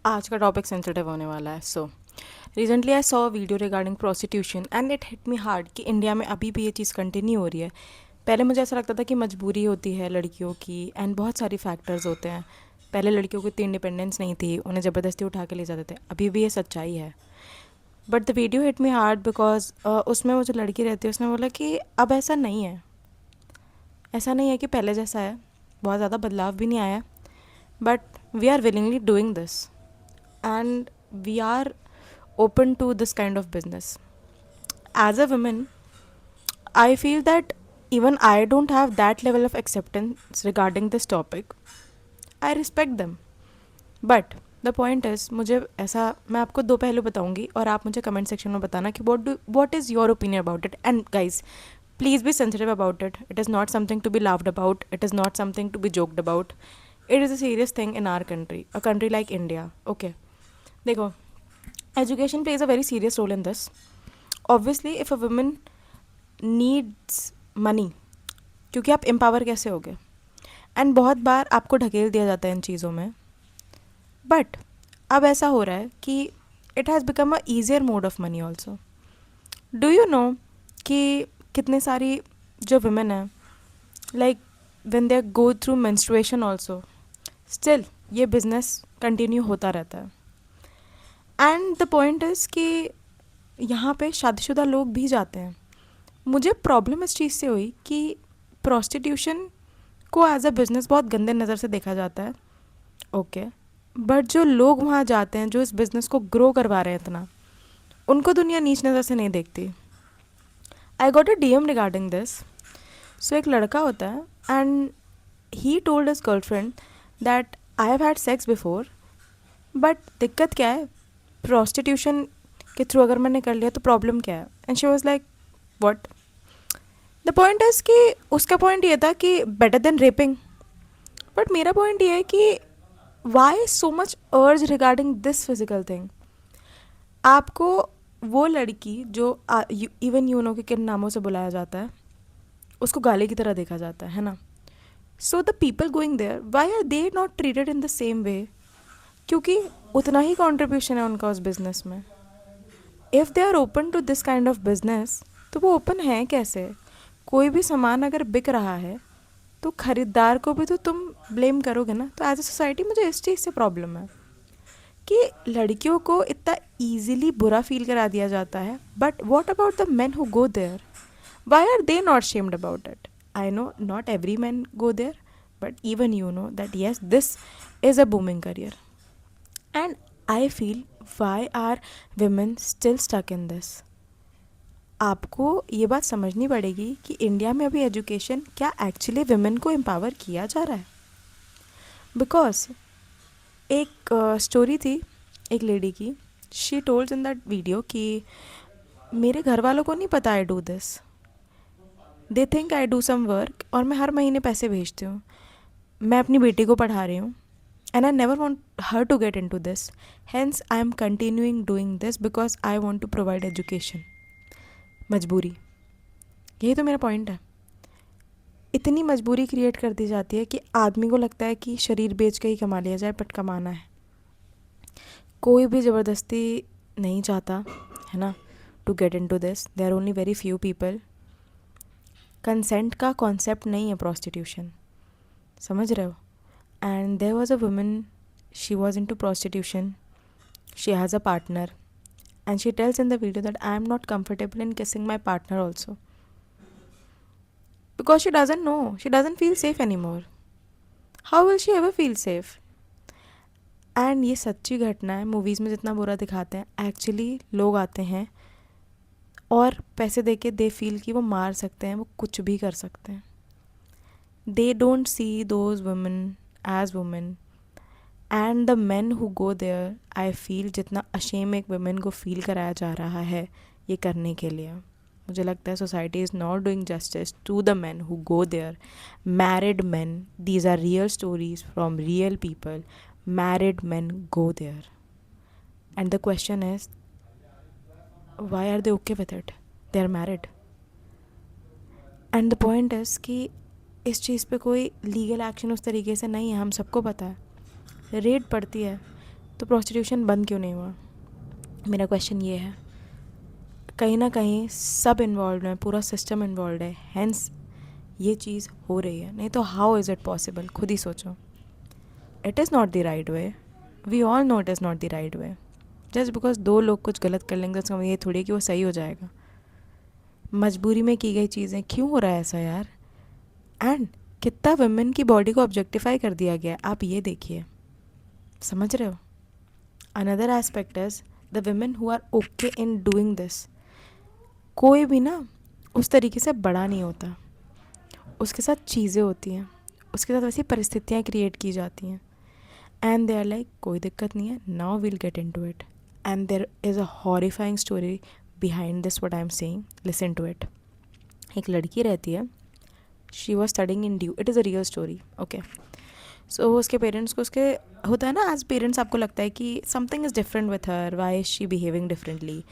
आज का topic sensitive होने वाला है। So recently I saw video regarding prostitution and it hit me hard कि इंडिया में अभी भी ये चीज़ कंटिन्यू हो रही है। पहले मुझे ऐसा लगता था कि मजबूरी होती है लड़कियों की एंड बहुत सारी फैक्टर्स होते हैं। पहले लड़कियों को इतनी इंडिपेंडेंस नहीं थी, उन्हें ज़बरदस्ती उठा के ले जाते थे। अभी भी ये सच्चाई है। But the video hit me hard because उसमें वो जो लड़की रहती है उसने बोला कि अब ऐसा नहीं है, ऐसा नहीं है कि पहले जैसा है, बहुत ज़्यादा बदलाव भी नहीं आया, but we are willingly doing this and we are open to this kind of business. As a woman, I feel that even I don't have that level of acceptance regarding this topic. I respect them, but the point is, मुझे ऐसा, मैं आपको दो पहलू बताऊंगी और आप मुझे कमेंट सेक्शन में बताना कि what is your opinion about it. And guys, please be sensitive about it. It is not something to be laughed about. It is not something to be joked about. It is a serious thing in our country, a country like India. Okay, देखो, education plays a very serious role in this. Obviously, if a woman needs money, क्योंकि आप empower कैसे होगे, and बहुत बार आपको ढकेल दिया जाता है इन चीज़ों में, बट अब ऐसा हो रहा है कि it has become a easier mode of money also. Do you know कि कितने सारी जो वुमेन है, like when they go through menstruation also, still ये बिजनेस कंटिन्यू होता रहता है. एंड द पॉइंट इज़ कि यहाँ पे शादीशुदा लोग भी जाते हैं. मुझे प्रॉब्लम इस चीज़ से हुई कि प्रोस्टिट्यूशन को एज अ बिज़नेस बहुत गंदे नज़र से देखा जाता है. ओके, बट जो लोग वहाँ जाते हैं, जो इस बिज़नेस को ग्रो करवा रहे हैं इतना, उनको दुनिया नीच नज़र से नहीं देखती. I got a DM regarding this. So एक लड़का होता है and he told his girlfriend that I have had sex before, but दिक्कत क्या है, प्रोस्टिट्यूशन के थ्रू अगर मैंने कर लिया तो प्रॉब्लम क्या है. And she was like what. The point is कि उसका पॉइंट ये था कि बेटर देन रेपिंग. बट मेरा पॉइंट ये है कि वाई सो मच अर्ज रिगार्डिंग दिस फिजिकल थिंग. आपको वो लड़की जो इवन यू नो के किन नामों से बुलाया जाता है, उसको गाली की तरह देखा जाता है ना. So the people going there, why are they not treated in the same way? क्योंकि उतना ही कॉन्ट्रीब्यूशन है उनका उस बिज़नेस में. If they are open to this kind of business, तो वो ओपन है कैसे? कोई भी सामान अगर बिक रहा है तो ख़रीदार को भी तो तुम ब्लेम करोगे ना. तो एज अ सोसाइटी मुझे इस चीज़ से प्रॉब्लम है कि लड़कियों को इतना ईजिली बुरा फील करा दिया जाता है. But what about the man who go there? Why are they not shamed about it? I know not every man go there, but even you know that yes this is a booming career. And I feel why are women still stuck in this. आपको ये बात समझनी पड़ेगी कि India में अभी education क्या actually women को एम्पावर किया जा रहा है. बिकॉज एक स्टोरी थी एक लेडी की. She told in that video कि मेरे घर वालों को नहीं पता I do this. They think I do some work और मैं हर महीने पैसे भेजती हूँ. मैं अपनी बेटी को पढ़ा रही हूँ and I never want her to get into this. Hence, I am continuing doing this because I want to provide education. मजबूरी, यही तो मेरा पॉइंट है. इतनी मजबूरी क्रिएट कर दी जाती है कि आदमी को लगता है कि शरीर बेच के ही कमा लिया जाए, बट कमाना है. कोई भी ज़बरदस्ती नहीं चाहता है ना to get into this. There are only very few people. Consent का कॉन्सेप्ट नहीं है प्रोस्टिट्यूशन, समझ रहे हो. And there was a woman, she was into prostitution. She has a partner. And she tells in the video that I am not comfortable in kissing my partner also. Because she doesn't know. She doesn't feel safe anymore. How will she ever feel safe? And ये सच्ची घटना है. Movies में जितना बुरा दिखाते हैं, actually लोग आते हैं और पैसे दे के दे फील कि वो मार सकते हैं, वो कुछ भी कर सकते हैं. They don't see those women as women. And the man who go there, I feel जितना अशेम एक वुमेन को फील कराया जा रहा है ये करने के लिए, मुझे लगता है society is not doing justice to the man who go there. Married man, these are real stories from real people. Married man go there and the question is why are they okay with it? They are married. And the point is कि इस चीज़ पे कोई legal action उस तरीके से नहीं है. हम सबको पता है रेड पड़ती है. तो प्रोस्टिट्यूशन बंद क्यों नहीं हुआ? मेरा क्वेश्चन ये है। कहीं ना कहीं सब इन्वॉल्व है, पूरा सिस्टम इन्वॉल्व है, हैंस ये चीज़ हो रही है। नहीं तो हाउ इज़ इट पॉसिबल? खुद ही सोचो। It is not the right way, we all know it is not the right way. Just because दो लोग कुछ गलत कर लेंगे उसका ये थोड़ी है कि वो सही हो जाएगा। मजबूरी में की गई चीज़ें, क्यों हो रहा है ऐसा यार? एंड कितना वुमेन की बॉडी को ऑब्जेक्टिफाई कर दिया गया है, आप ये देखिए। समझ रहे हो? Another aspect is the women who are okay in doing this. कोई भी ना उस तरीके से बड़ा नहीं होता, उसके साथ चीज़ें होती हैं, उसके साथ वैसी परिस्थितियाँ क्रिएट की जाती हैं, एंड दे आर लाइक कोई दिक्कत नहीं है, now will get into it. And there is a horrifying story behind this what I am saying, listen to it. एक लड़की रहती है, शी वॉज स्टडिंग इन ड्यू, it is a real story, okay. So उसके parents को, उसके होता है ना एज पेरेंट्स आपको लगता है कि something is different with her, why is she behaving differently.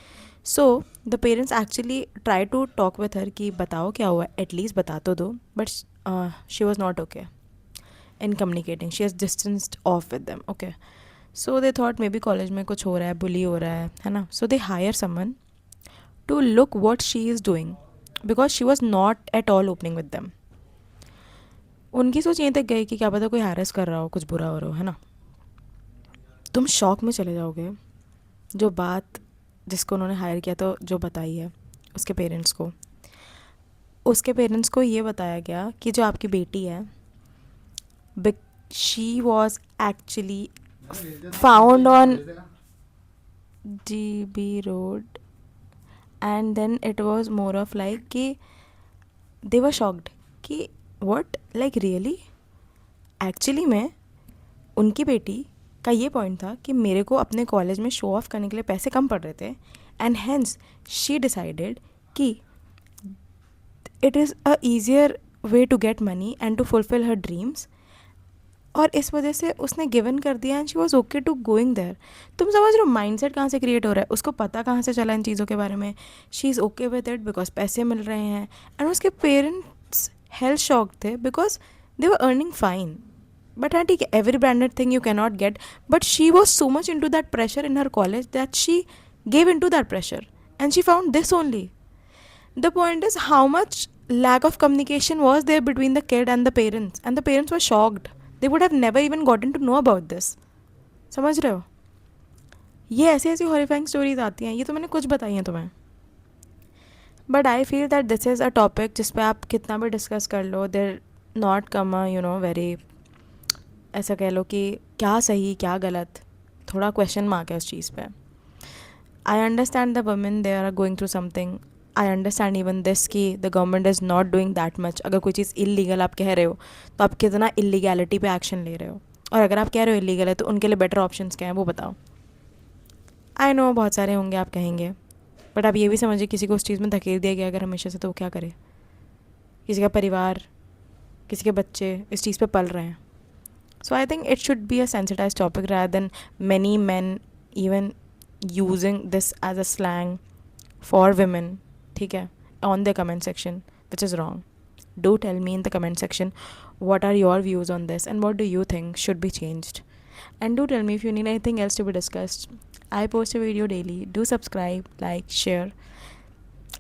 So the parents actually try to talk with her कि बताओ क्या हुआ, एटलीस्ट बता तो दो, but she was not okay in communicating, she has distanced off with them, okay. So they thought maybe college में कुछ हो रहा है, बुली हो रहा है ना। So they hire someone to look what she is doing because she was not at all opening with them. उनकी सोच यहीं तक गई कि क्या पता कोई हैरेस कर रहा हो, कुछ बुरा हो रहा हो, है ना। तुम शॉक में चले जाओगे। जो बात जिसको उन्होंने हायर किया तो जो बताई है उसके पेरेंट्स को, उसके पेरेंट्स को ये बताया गया कि जो आपकी बेटी है, she was actually found on GB road, and then it was more of like कि दे वर शॉक्ड कि व्हाट, लाइक रियली। एक्चुअली में उनकी बेटी का ये पॉइंट था कि मेरे को अपने कॉलेज में शो ऑफ करने के लिए पैसे कम पड़ रहे थे, एंड हेंस शी डिसाइडेड कि it is a easier way to get money and to fulfil her dreams, और इस वजह से उसने गिवन कर दिया and she was okay to going there. तुम समझ रहे हो माइंडसेट कहाँ से क्रिएट हो रहा है, उसको पता कहाँ से चला इन चीज़ों के बारे में। She is okay with it because पैसे मिल रहे हैं, एंड उसके पेरेंट्स हेल्थ शॉक थे because they were earning fine. But हाँ ठीक है, every branded thing you can not get, but she was so much into that pressure in her college that she gave into that pressure and she found this only. The point is how much lack of communication was there between the kid and the parents were shocked. They would have never even gotten to know about this. समझ रहे हो? ये ऐसी ऐसी horrifying stories आती हैं, ये तो मैंने कुछ बताई हैं तुम्हें, but I feel that this is a topic जिस पे आप कितना भी डिस्कस कर लो, देर नॉट कम अ वेरी, ऐसा कह लो कि क्या सही क्या गलत, थोड़ा क्वेश्चन मार्क है उस चीज़ पे। I understand the women they are going through something. I understand even this कि the government is not doing that much. अगर कोई चीज़ illegal आप कह रहे हो तो आप कितना illegality पे action ले रहे हो, और अगर आप कह रहे हो illegal है तो उनके लिए better options क्या हैं वो बताओ। I know बहुत सारे होंगे आप कहेंगे, बट आप ये भी समझिए किसी को उस चीज़ में धकेल दिया गया अगर हमेशा से, तो वो क्या करे? किसी का परिवार, किसी के बच्चे इस चीज़ पे पल रहे हैं। So I think it should be a sensitized topic rather than many men even using this as a slang for women, ठीक है, on the comment section, which is wrong. Do tell me in the comment section what are your views on this and what do you think should be changed. And do tell me if you need anything else to be discussed. I post a video daily. Do subscribe, like, share,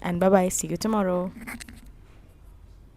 and bye bye. See you tomorrow.